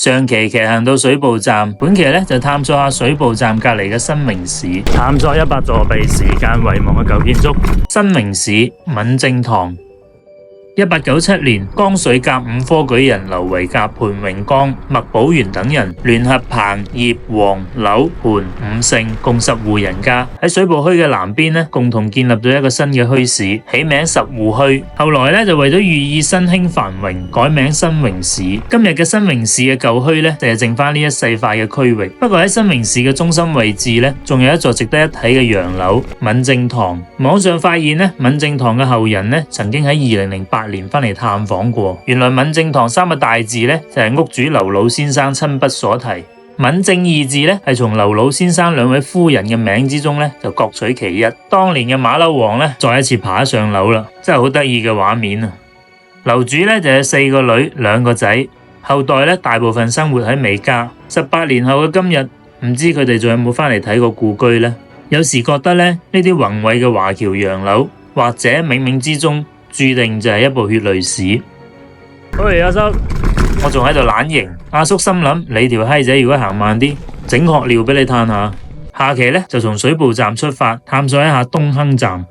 上期騎行到水步站，本期咧就探索下水步站隔籬嘅新明市，探索100座被時間遺忘嘅舊建築。新明市敏政堂。1897年，江水甲午科舉人劉維甲、盤榮綱、麥寶元等人聯合彭、葉、黃、柳、盤5姓共10戶人家喺水步墟嘅南邊咧，共同建立咗一個新嘅墟市，起名10戶墟。後來咧就為咗寓意新興繁榮，改名新榮市。今日嘅新榮市嘅舊墟咧，就係剩翻呢一細塊嘅區域。不過喺新榮市嘅中心位置咧，仲有一座值得一睇嘅洋樓——敏政堂。網上發現咧，敏政堂嘅後人咧，曾經喺2008年翻嚟探訪過。原來敏政堂3個大字咧，就係屋主劉老先生親筆所題。敏政2字咧，係從劉老先生2位夫人嘅名之中咧，就各取其一。當年嘅馬騮王咧，再一次爬上樓啦，真係好得意嘅畫面啊！樓主咧就有4個女2個仔，後代咧大部分生活喺美加。18年後嘅今日，唔知佢哋仲有冇翻嚟睇過故居呢？有時覺得咧，呢啲宏偉嘅華僑洋樓，或者冥冥之中注定就係一部血淚史。喂，阿叔，我仲喺度懶型。阿叔心諗，你條閪仔如果行慢啲，整殼尿俾你嘆下。下期咧就從水步站出發，探索一下東坑站。